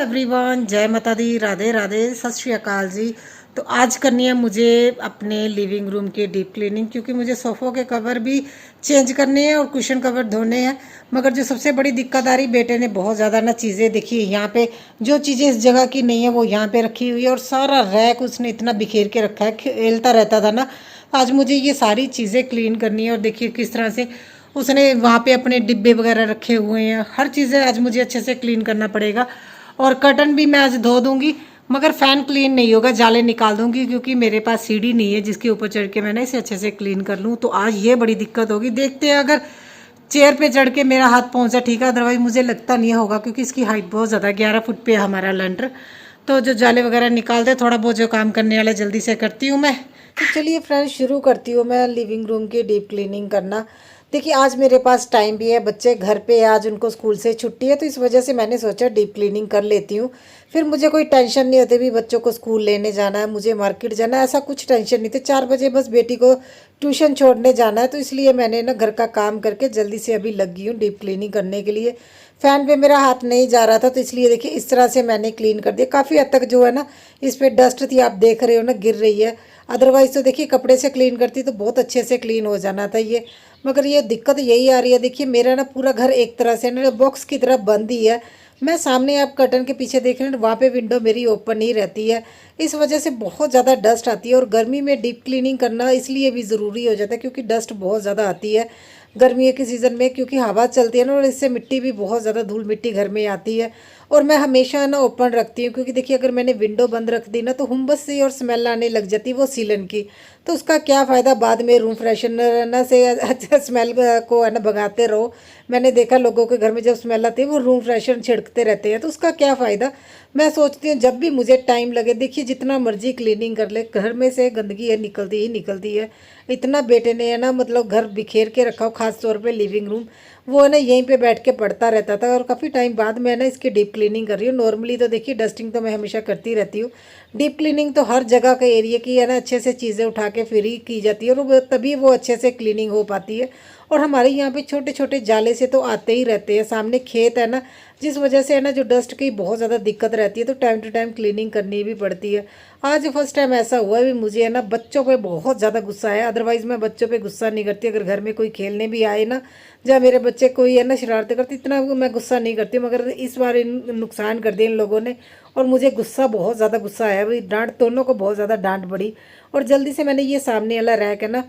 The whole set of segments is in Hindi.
एवरीवन, जय माता दी, राधे राधे, सत श्री अकाल जी। तो आज करनी है मुझे अपने लिविंग रूम की डीप क्लीनिंग, क्योंकि मुझे सोफ़ों के कवर भी चेंज करने हैं और कुशन कवर धोने हैं। मगर जो सबसे बड़ी दिक्कत आ रही, बेटे ने बहुत ज़्यादा ना चीज़ें देखी यहाँ पे, जो चीज़ें इस जगह की नहीं है वो यहाँ पे रखी हुई है, और सारा रैक उसने इतना बिखेर के रखा है, खेलता रहता था ना। आज मुझे ये सारी चीज़ें क्लीन करनी है, और देखिए किस तरह से उसने वहाँ पे अपने डिब्बे वगैरह रखे हुए हैं। हर चीज़ें आज मुझे अच्छे से क्लीन करना पड़ेगा, और कर्टन भी मैं आज धो दूंगी, मगर फ़ैन क्लीन नहीं होगा, जाले निकाल दूंगी, क्योंकि मेरे पास सीढ़ी नहीं है जिसके ऊपर चढ़ के मैंने इसे अच्छे से क्लीन कर लूँ। तो आज ये बड़ी दिक्कत होगी। देखते हैं, अगर चेयर पे चढ़ के मेरा हाथ पहुंचा ठीक है, अदरवाइज मुझे लगता नहीं होगा, क्योंकि इसकी हाइट बहुत ज़्यादा 11 फुट पे है हमारा लेंटर। तो जो जाले वगैरह निकाल दे, थोड़ा बहुत जो काम करने वाला जल्दी से करती हूँ मैं। तो चलिए फ्रेंड्स, शुरू करती हूँ मैं लिविंग रूम की डीप क्लीनिंग करना। देखिए आज मेरे पास टाइम भी है, बच्चे घर पे, आज उनको स्कूल से छुट्टी है, तो इस वजह से मैंने सोचा डीप क्लीनिंग कर लेती हूँ। फिर मुझे कोई टेंशन नहीं होती भी बच्चों को स्कूल लेने जाना है, मुझे मार्केट जाना है, ऐसा कुछ टेंशन नहीं थी। 4 बजे बस बेटी को ट्यूशन छोड़ने जाना है, तो इसलिए मैंने ना घर का काम करके जल्दी से अभी लग गई हूँ डीप क्लीनिंग करने के लिए। फ़ैन पे मेरा हाथ नहीं जा रहा था, तो इसलिए देखिए इस तरह से मैंने क्लीन कर दिया। काफ़ी हद तक जो है ना, इस पर डस्ट थी, आप देख रहे हो ना, गिर रही है। अदरवाइज़ तो देखिए कपड़े से क्लीन करती तो बहुत अच्छे से क्लीन हो जाना था ये। मगर ये दिक्कत यही आ रही है, देखिए मेरा ना पूरा घर एक तरह से ना बॉक्स की तरह बंद ही है। मैं सामने आप कर्टन के पीछे देख रहे हैं, वहाँ पे विंडो मेरी ओपन ही रहती है। इस वजह से बहुत ज़्यादा डस्ट आती है, और गर्मी में डीप क्लीनिंग करना इसलिए भी ज़रूरी हो जाता है, क्योंकि डस्ट बहुत ज़्यादा आती है गर्मियों के सीज़न में, क्योंकि हवा चलती है ना, और इससे मिट्टी भी बहुत ज़्यादा, धूल मिट्टी घर में आती है। और मैं हमेशा ना ओपन रखती हूँ, क्योंकि देखिए अगर मैंने विंडो बंद रख दी ना, तो हुम्बस सी और स्मेल आने लग जाती है वो सीलन की। तो उसका क्या फ़ायदा, बाद में रूम फ्रेशनर ना से अच्छा स्मेल को है ना भगाते रहो। मैंने देखा लोगों के घर में जब स्मेल आती है वो रूम फ्रेशनर छिड़कते रहते हैं, तो उसका क्या फ़ायदा। मैं सोचती हूँ जब भी मुझे टाइम लगे, देखिए जितना मर्जी क्लीनिंग कर ले, घर में से गंदगी है निकलती ही निकलती है। इतना बेटे ने है ना, मतलब घर बिखेर के रखा हो, खास तौर पे लिविंग रूम। वो है ना यहीं पे बैठ के पढ़ता रहता था, और काफ़ी टाइम बाद मैं ना इसकी डीप क्लीनिंग कर रही हूँ। नॉर्मली तो देखिए डस्टिंग तो मैं हमेशा करती रहती हूँ, डीप क्लीनिंग तो हर जगह के एरिया की है ना, अच्छे से चीज़ें उठा के फ्री की जाती है, और तभी वो अच्छे से क्लीनिंग हो पाती है। और हमारे यहाँ पे छोटे छोटे जाले से तो आते ही रहते हैं, सामने खेत है ना, जिस वजह से है ना जो डस्ट की बहुत ज़्यादा दिक्कत रहती है, तो टाइम टू टाइम क्लीनिंग करनी भी पड़ती है। आज फर्स्ट टाइम ऐसा हुआ है भी, मुझे है ना बच्चों पे बहुत ज़्यादा गुस्सा है। अदरवाइज़ मैं बच्चों पे गुस्सा नहीं करती, अगर घर में कोई खेलने भी आए ना, जब मेरे बच्चे कोई है ना शरारतें करती, इतना मैं गुस्सा नहीं करती। मगर इस बार इन नुकसान कर दिया इन लोगों ने, और मुझे गुस्सा, बहुत ज़्यादा गुस्सा आया भाई। डांट, दोनों को बहुत ज़्यादा डांट पड़ी। और जल्दी से मैंने ये सामने वाला रैक है ना,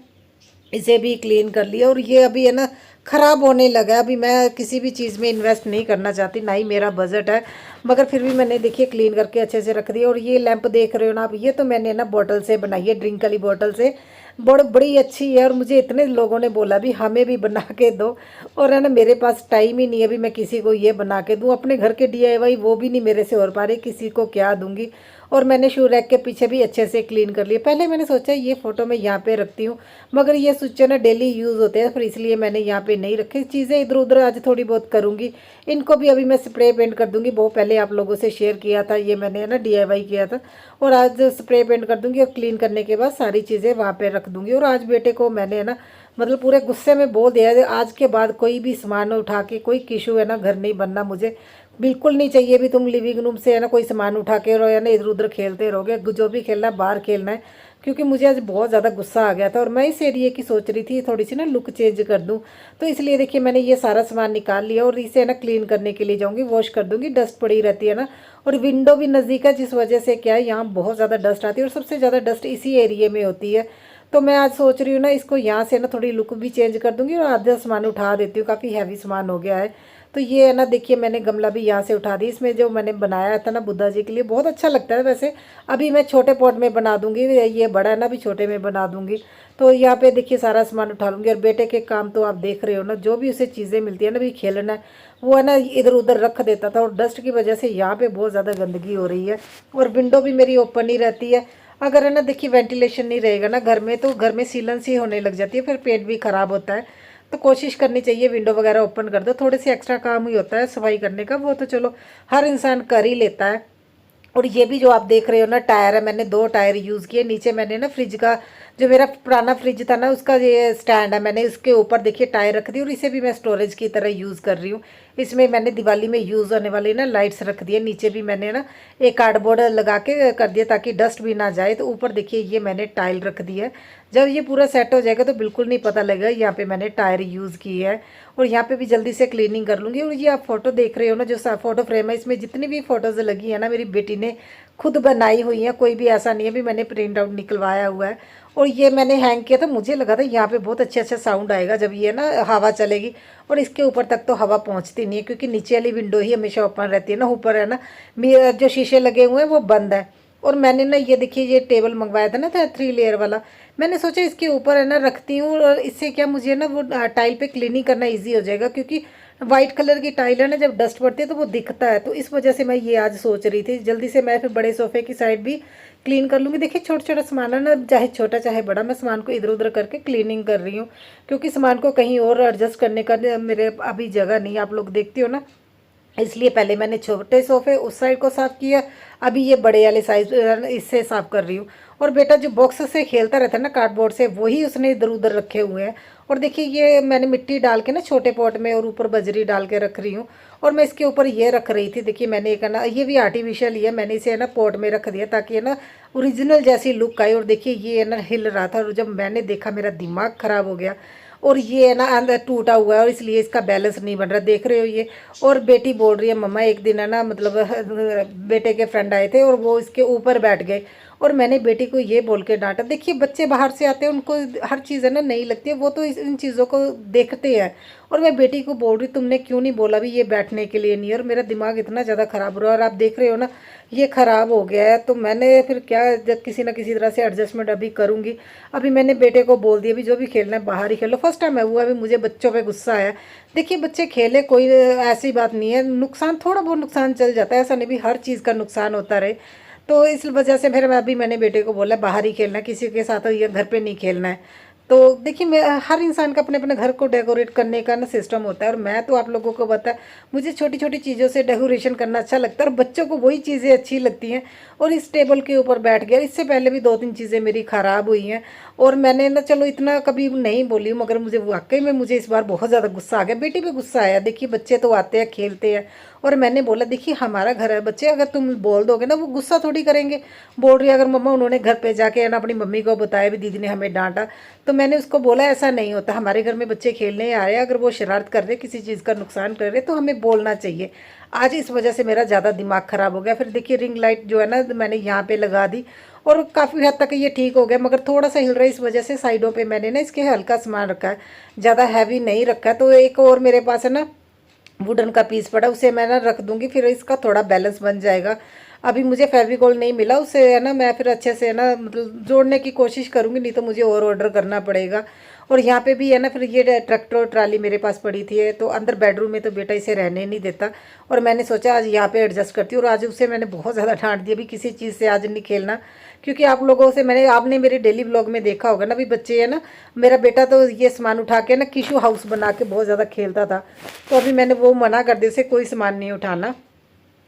इसे भी क्लीन कर लिया। और ये अभी है ना ख़राब होने लगा है। अभी मैं किसी भी चीज़ में इन्वेस्ट नहीं करना चाहती, ना ही मेरा बजट है, मगर फिर भी मैंने देखिए क्लीन करके अच्छे से रख दिया। और ये लैंप देख रहे हो ना आप, ये तो मैंने ना बॉटल से बनाई है, ड्रिंक वाली बॉटल से। बड़ी अच्छी है, और मुझे इतने लोगों ने बोला भी हमें भी बना के दो, और है ना मेरे पास टाइम ही नहीं है अभी मैं किसी को ये बना के दूँ। अपने घर के DIY वो भी नहीं मेरे से हो पा रही, किसी को क्या दूँगी। और मैंने शू रैक के पीछे भी अच्छे से क्लीन कर लिया। पहले मैंने सोचा ये फ़ोटो मैं यहाँ पे रखती हूँ, मगर ये स्विच ना डेली यूज़ होते हैं, फिर इसलिए मैंने यहाँ पे नहीं रखे। चीज़ें इधर उधर आज थोड़ी बहुत करूँगी। इनको भी अभी मैं स्प्रे पेंट कर दूँगी, वो पहले आप लोगों से शेयर किया था, ये मैंने है ना DIY किया था। और आज स्प्रे पेंट कर दूँगी, और क्लीन करने के बाद सारी चीज़ें वहाँ पर रख दूँगी। और आज बेटे को मैंने है ना, मतलब पूरे गुस्से में बोल दिया, आज के बाद कोई भी सामान उठा के, कोई किशू है ना घर नहीं बनना, मुझे बिल्कुल नहीं चाहिए भी तुम लिविंग रूम से है ना कोई सामान उठा के रहो, या ना इधर उधर खेलते रहोगे। जो भी खेलना है बाहर खेलना है, क्योंकि मुझे आज बहुत ज़्यादा गुस्सा आ गया था, और मैं इस एरिया की सोच रही थी थोड़ी सी ना लुक चेंज कर दूं। तो इसलिए देखिए मैंने ये सारा सामान निकाल लिया, और इसे ना क्लीन करने के लिए जाऊँगी, वॉश कर दूँगी। डस्ट पड़ी रहती है ना, और विंडो भी नज़दीक है, जिस वजह से क्या है यहाँ बहुत ज़्यादा डस्ट आती है, और सबसे ज़्यादा डस्ट इसी एरिए में होती है। तो मैं आज सोच रही हूँ ना, इसको यहाँ से ना थोड़ी लुक भी चेंज कर दूँगी, और आधा सामान उठा देती हूँ, काफ़ी हैवी सामान हो गया है। तो ये है ना, देखिए मैंने गमला भी यहाँ से उठा दी। इसमें जो मैंने बनाया था ना बुद्धा जी के लिए, बहुत अच्छा लगता है वैसे। अभी मैं छोटे पॉट में बना दूंगी, ये बड़ा है ना, अभी छोटे में बना दूंगी। तो यहाँ पे देखिए सारा सामान उठा लूँगी। और बेटे के काम तो आप देख रहे हो ना, जो भी उसे चीज़ें मिलती है ना, भी खेलना है, वो है ना इधर उधर रख देता था, और डस्ट की वजह से यहाँ पे बहुत ज़्यादा गंदगी हो रही है। और विंडो भी मेरी ओपन ही रहती है। अगर है ना देखिए वेंटिलेशन नहीं रहेगा ना घर में, तो घर में सीलन सी होने लग जाती है, फिर पेट भी ख़राब होता है। तो कोशिश करनी चाहिए विंडो वगैरह ओपन कर दो। थोड़े से एक्स्ट्रा काम ही होता है सफाई करने का, वो तो चलो हर इंसान कर ही लेता है। और ये भी जो आप देख रहे हो ना टायर है, मैंने 2 टायर यूज़ किए। नीचे मैंने ना फ्रिज का, जो मेरा पुराना फ्रिज था ना, उसका ये स्टैंड है, मैंने इसके ऊपर देखिए टायर रख दी, और इसे भी मैं स्टोरेज की तरह यूज़ कर रही हूँ। इसमें मैंने दिवाली में यूज़ होने वाली ना लाइट्स रख दी है। नीचे भी मैंने ना एक कार्डबोर्ड लगा के कर दिया ताकि डस्ट भी ना जाए। तो ऊपर देखिए ये मैंने टाइल रख दी है। जब ये पूरा सेट हो जाएगा तो बिल्कुल नहीं पता लगेगा यहाँ पे मैंने टायर यूज़ की है। और यहाँ पे भी जल्दी से क्लीनिंग कर लूँगी। और ये आप फोटो देख रहे हो ना, जो फोटो फ्रेम है, इसमें जितनी भी फ़ोटोज़ लगी है ना मेरी बेटी ने खुद बनाई हुई है, कोई भी ऐसा नहीं है भी मैंने प्रिंट आउट निकलवाया हुआ है। और ये मैंने हैंग किया था, मुझे लगा था यहाँ पे बहुत अच्छा साउंड आएगा जब ये ना हवा चलेगी। और इसके ऊपर तक तो हवा पहुँचती नहीं है क्योंकि नीचे वाली विंडो ही हमेशा ओपन रहती है ना, ऊपर है ना जो शीशे लगे हुए हैं वो बंद है। और मैंने ना ये देखिए ये टेबल मंगवाया था ना 3 लेयर वाला, मैंने सोचा इसके ऊपर है ना रखती हूँ। और इससे क्या मुझे ना वो टाइल पे क्लीनिंग करना ईजी हो जाएगा क्योंकि वाइट कलर की टाइल है ना, जब डस्ट पड़ती है तो वो दिखता है। तो इस वजह से मैं ये आज सोच रही थी जल्दी से मैं फिर बड़े सोफे की साइड भी क्लीन कर लूँगी। देखिए छोटा छोटा सामान है ना, चाहे छोटा चाहे बड़ा, मैं सामान को इधर उधर करके क्लीनिंग कर रही हूँ क्योंकि सामान को कहीं और एडजस्ट करने का मेरे अभी जगह नहीं, आप लोग देखते हो ना। इसलिए पहले मैंने छोटे सोफे उस साइड को साफ़ किया, अभी ये बड़े वाले साइज इससे साफ़ कर रही हूँ। और बेटा जो बॉक्स से खेलता रहता है ना कार्डबोर्ड से, वही उसने इधर उधर रखे हुए हैं। और देखिए ये मैंने मिट्टी डाल के ना छोटे पॉट में और ऊपर बजरी डाल के रख रही हूँ। और मैं इसके ऊपर ये रख रही थी, देखिए मैंने एक ना, ये भी आर्टिफिशियल ही है, मैंने इसे है ना पॉट में रख दिया ताकि है ना ओरिजिनल जैसी लुक आई। और देखिए ये है ना हिल रहा था और जब मैंने देखा मेरा दिमाग ख़राब हो गया। और ये है ना अंदर टूटा हुआ है और इसलिए इसका बैलेंस नहीं बन रहा, देख रहे हो ये। और बेटी बोल रही है मम्मा, एक दिन है ना मतलब बेटे के फ्रेंड आए थे और वो इसके ऊपर बैठ गए। और मैंने बेटी को ये बोल के डांटा, देखिए बच्चे बाहर से आते हैं, उनको हर चीज़ है ना नहीं लगती है, वो तो इन चीज़ों को देखते हैं। और मैं बेटी को बोल रही तुमने क्यों नहीं बोला भी ये बैठने के लिए नहीं है। और मेरा दिमाग इतना ज़्यादा ख़राब हो रहा है और आप देख रहे हो ना ये ख़राब हो गया है। तो मैंने फिर क्या, जब किसी ना किसी तरह से एडजस्टमेंट अभी करूँगी। अभी मैंने बेटे को बोल दिया भी जो भी खेलना है बाहर ही खेलो। फर्स्ट टाइम है हुआ अभी मुझे बच्चों पे गुस्सा आया। देखिए बच्चे खेले, कोई ऐसी बात नहीं है, नुकसान थोड़ा बहुत नुकसान चल जाता है, ऐसा नहीं भी हर चीज़ का नुकसान होता रहे। तो इस वजह से फिर मैंने बेटे को बोला बाहर ही खेलना है, किसी के साथ ये घर पे नहीं खेलना है। तो देखिए मैं, हर इंसान का अपने अपने घर को डेकोरेट करने का ना सिस्टम होता है। और मैं तो आप लोगों को बता, मुझे छोटी छोटी चीज़ों से डेकोरेशन करना अच्छा लगता है और बच्चों को वही चीज़ें अच्छी लगती हैं। और इस टेबल के ऊपर बैठ गया, इससे पहले भी 2-3 चीज़ें मेरी ख़राब हुई हैं। और मैंने ना चलो इतना कभी नहीं बोली हूँ, मगर मुझे वाकई में मुझे इस बार बहुत ज़्यादा गुस्सा आ गया, बेटी पे गुस्सा आया। देखिए बच्चे तो आते हैं खेलते हैं। और मैंने बोला देखिए हमारा घर है, बच्चे अगर तुम बोल दोगे ना वो गुस्सा थोड़ी करेंगे। बोल रही है अगर मम्मा उन्होंने घर पे जाके ना अपनी मम्मी को बताया भी दीदी ने हमें डांटा। तो मैंने उसको बोला ऐसा नहीं होता, हमारे घर में बच्चे खेलने आ रहे हैं, अगर वो शरारत कर रहे किसी चीज़ का नुकसान कर रहे तो हमें बोलना चाहिए। आज इस वजह से मेरा ज़्यादा दिमाग ख़राब हो गया। फिर देखिए रिंग लाइट जो है ना मैंने यहाँ पे लगा दी और काफ़ी हद तक ये ठीक हो गया, मगर थोड़ा सा हिल रहा है, इस वजह से साइडों पे मैंने ना इसके हल्का सामान रखा है, ज़्यादा हैवी नहीं रखा है। तो एक और मेरे पास है ना वुडन का पीस पड़ा, उसे मैं ना रख दूंगी, फिर इसका थोड़ा बैलेंस बन जाएगा। अभी मुझे फेविकोल नहीं मिला, उसे है ना मैं फिर अच्छे से ना मतलब जोड़ने की कोशिश करूंगी, नहीं तो मुझे और ऑर्डर करना पड़ेगा। और यहाँ पे भी है ना फिर ये ट्रैक्टर और ट्राली मेरे पास पड़ी थी, तो अंदर बेडरूम में तो बेटा इसे रहने नहीं देता। और मैंने सोचा आज यहाँ पे एडजस्ट करती हूँ। और आज उसे मैंने बहुत ज़्यादा डांट दिया भी किसी चीज़ से आज नहीं खेलना, क्योंकि आप लोगों से आपने मेरे डेली ब्लॉग में देखा होगा ना भी बच्चे है ना, मेरा बेटा तो ये सामान उठा के ना किशु हाउस बना के बहुत ज़्यादा खेलता था। तो अभी मैंने वो मना कर दिया, उसे कोई सामान नहीं उठाना।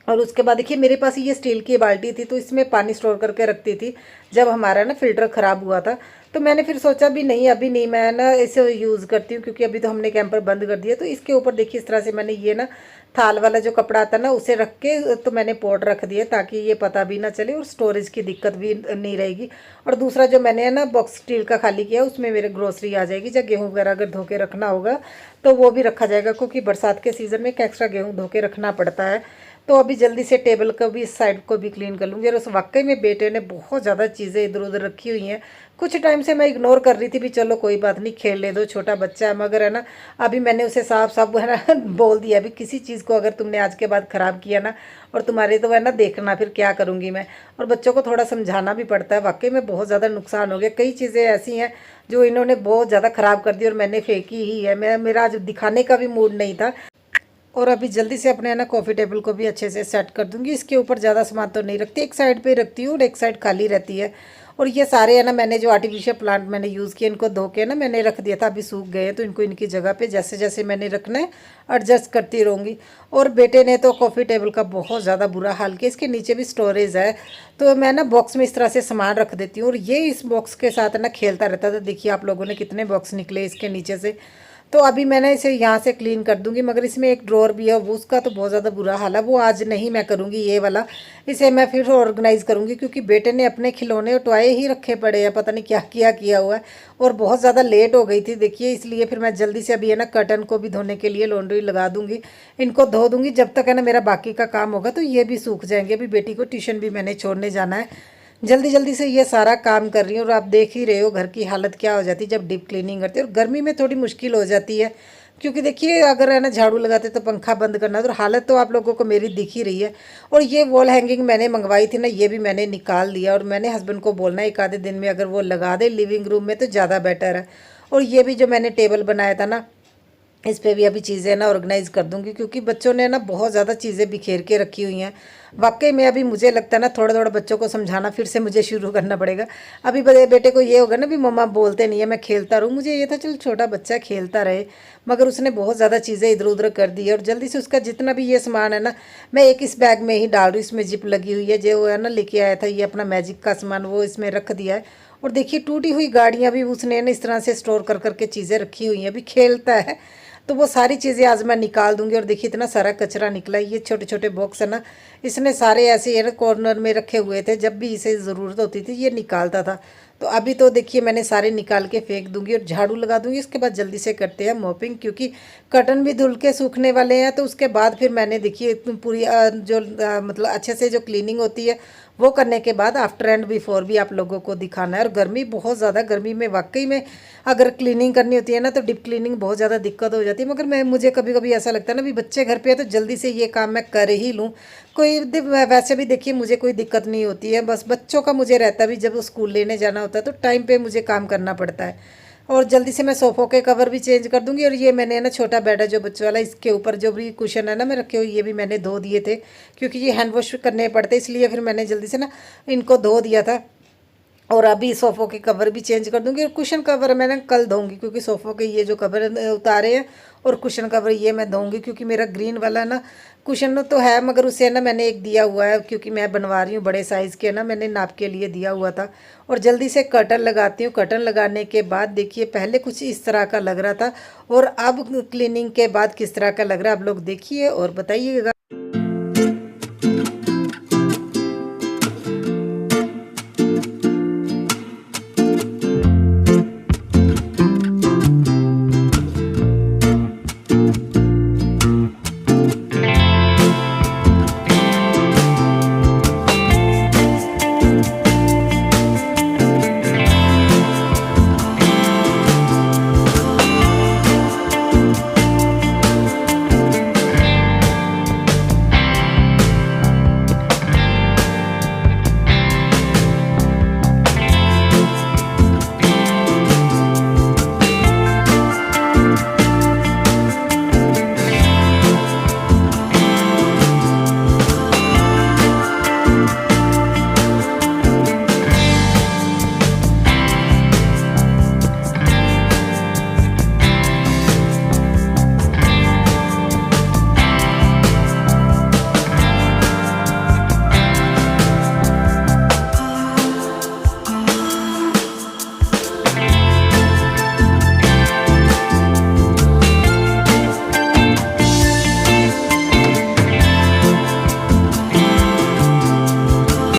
और उसके बाद देखिए मेरे पास ये स्टील की बाल्टी थी, तो इसमें पानी स्टोर करके रखती थी जब हमारा ना फ़िल्टर ख़राब हुआ था। तो मैंने फिर सोचा भी नहीं अभी नहीं, मैं ना इसे यूज़ करती हूँ क्योंकि अभी तो हमने कैंपर बंद कर दिया। तो इसके ऊपर देखिए इस तरह से मैंने ये ना थाल वाला जो कपड़ा आता है ना उसे रख के तो मैंने पॉट रख दिया ताकि ये पता भी ना चले और स्टोरेज की दिक्कत भी नहीं रहेगी। और दूसरा जो मैंने है ना बॉक्स स्टील का खाली किया, उसमें मेरे ग्रोसरी आ जाएगी, जब गेहूँ वगैरह अगर धो के रखना होगा तो वो भी रखा जाएगा, क्योंकि बरसात के सीज़न में एक एक्स्ट्रा गेहूँ धो के रखना पड़ता है। तो अभी जल्दी से टेबल को भी, इस साइड को भी क्लीन कर लूँगी। और उस वाकई में बेटे ने बहुत ज़्यादा चीज़ें इधर उधर रखी हुई हैं। कुछ टाइम से मैं इग्नोर कर रही थी भी चलो कोई बात नहीं खेल ले दो, छोटा बच्चा है, मगर है ना अभी मैंने उसे साफ साफ है ना बोल दिया भी किसी चीज़ को अगर तुमने आज के बाद ख़राब किया ना, और तुम्हारे तो है ना देखना फिर क्या करूँगी मैं। और बच्चों को थोड़ा समझाना भी पड़ता है, वाकई में बहुत ज़्यादा नुकसान हो गया। कई चीज़ें ऐसी हैं जो इन्होंने बहुत ज़्यादा ख़राब कर दी और मैंने फेंकी ही है। मेरा आज दिखाने का भी मूड नहीं था। और अभी जल्दी से अपने है ना कॉफ़ी टेबल को भी अच्छे से सेट कर दूंगी। इसके ऊपर ज़्यादा सामान तो नहीं रखती, एक साइड पे रखती हूँ और एक साइड खाली रहती है। और ये सारे है ना मैंने जो आर्टिफिशियल प्लांट मैंने यूज़ किए, इनको धो के ना मैंने रख दिया था, अभी सूख गए हैं, तो इनको इनकी जगह पे जैसे जैसे मैंने रखना है एडजस्ट करती रहूँगी। और बेटे ने तो कॉफ़ी टेबल का बहुत ज़्यादा बुरा हाल किया, इसके नीचे भी स्टोरेज है, तो मैं ना बॉक्स में इस तरह से सामान रख देती हूँ और ये इस बॉक्स के साथ ना खेलता रहता था। देखिए आप लोगों ने कितने बॉक्स निकले इसके नीचे से। तो अभी मैंने इसे यहाँ से क्लीन कर दूंगी। मगर इसमें एक ड्रॉर भी है, वो उसका तो बहुत ज़्यादा बुरा हाल है, वो आज नहीं मैं करूँगी ये वाला। इसे मैं फिर ऑर्गेनाइज़ करूँगी, क्योंकि बेटे ने अपने खिलौने और टॉय ही रखे पड़े हैं, पता नहीं क्या किया हुआ है। और बहुत ज़्यादा लेट हो गई थी देखिए, इसलिए फिर मैं जल्दी से अभी है ना कर्टन को भी धोने के लिए लॉन्ड्री लगा दूंगी। इनको धो दूंगी, जब तक है ना मेरा बाकी का काम होगा तो ये भी सूख जाएंगे। अभी बेटी को ट्यूशन भी मैंने छोड़ने जाना है, जल्दी जल्दी से ये सारा काम कर रही हूँ। और आप देख ही रहे हो घर की हालत क्या हो जाती है जब डीप क्लीनिंग करते हैं। और गर्मी में थोड़ी मुश्किल हो जाती है, क्योंकि देखिए अगर है ना झाड़ू लगाते तो पंखा बंद करना, तो हालत तो आप लोगों को मेरी दिख ही रही है। और ये वॉल हैंगिंग मैंने मंगवाई थी ना, ये भी मैंने निकाल दिया। और मैंने हस्बैंड को बोलना है एक आधे दिन में अगर वो लगा दे लिविंग रूम में तो ज़्यादा बेटर है। और ये भी जो मैंने टेबल बनाया था ना, इस पे भी अभी चीज़ें ना ऑर्गेनाइज़ कर दूंगी, क्योंकि बच्चों ने ना बहुत ज़्यादा चीज़ें बिखेर के रखी हुई हैं। वाकई में अभी मुझे लगता है ना थोड़ा थोड़ा बच्चों को समझाना फिर से मुझे शुरू करना पड़ेगा। अभी बड़े बेटे को ये होगा ना भी मम्मा बोलते नहीं है, मैं खेलता रहूँ। मुझे ये था चल छोटा बच्चा खेलता रहे, मगर उसने बहुत ज़्यादा चीज़ें इधर उधर कर दी है। और जल्दी से उसका जितना भी ये सामान है ना, मैं एक इस बैग में ही डाल रही हूँ। इसमें जिप लगी हुई है, जो है ना लेके आया था ये अपना मैजिक का सामान, वो इसमें रख दिया है। और देखिए टूटी हुई गाड़ियाँ भी उसने ना इस तरह से स्टोर कर करके चीज़ें रखी हुई हैं, अभी खेलता है। तो वो सारी चीज़ें आज मैं निकाल दूंगी। और देखिए इतना सारा कचरा निकला है। ये छोटे छोटे बॉक्स है ना, इसने सारे ऐसे ये ना कॉर्नर में रखे हुए थे, जब भी इसे ज़रूरत होती थी ये निकालता था। तो अभी तो देखिए मैंने सारे निकाल के फेंक दूंगी और झाड़ू लगा दूंगी। उसके बाद जल्दी से करते हैं मॉपिंग, क्योंकि कर्टन भी धुल के सूखने वाले हैं। तो उसके बाद फिर मैंने देखिए पूरी मतलब अच्छे से जो क्लीनिंग होती है वो करने के बाद आफ्टर एंड बिफोर भी आप लोगों को दिखाना है। और गर्मी बहुत ज़्यादा, गर्मी में वाकई में अगर क्लीनिंग करनी होती है ना तो डीप क्लीनिंग बहुत ज़्यादा दिक्कत हो जाती है। मगर मुझे कभी कभी ऐसा लगता है ना भी बच्चे घर पे है तो जल्दी से ये काम मैं कर ही लूँ। वैसे भी देखिए मुझे कोई दिक्कत नहीं होती है, बस बच्चों का मुझे रहता है भी जब स्कूल लेने जाना होता है तो टाइम पे मुझे काम करना पड़ता है। और जल्दी से मैं सोफ़ों के कवर भी चेंज कर दूंगी। और ये मैंने ना छोटा बेड है जो बच्चों वाला, इसके ऊपर जो भी कुशन है ना मैं रखे हुए, ये भी मैंने धो दिए थे, क्योंकि ये हैंड वॉश करने पड़ते, इसलिए फिर मैंने जल्दी से ना इनको धो दिया था। और अभी सोफ़ों के कवर भी चेंज कर दूंगी। और कुशन कवर मैंने कल धोऊंगी, क्योंकि सोफ़ों के ये जो कवर उतारे हैं और कुशन कवर ये मैं धोऊंगी, क्योंकि मेरा ग्रीन वाला ना कुशन तो है, मगर उसे ना मैंने एक दिया हुआ है, क्योंकि मैं बनवा रही हूँ बड़े साइज़ के ना, मैंने नाप के लिए दिया हुआ था। और जल्दी से कर्टन लगाती हूँ। कर्टन लगाने के बाद देखिए पहले कुछ इस तरह का लग रहा था और अब क्लीनिंग के बाद किस तरह का लग रहा है, आप लोग देखिए और बताइएगा।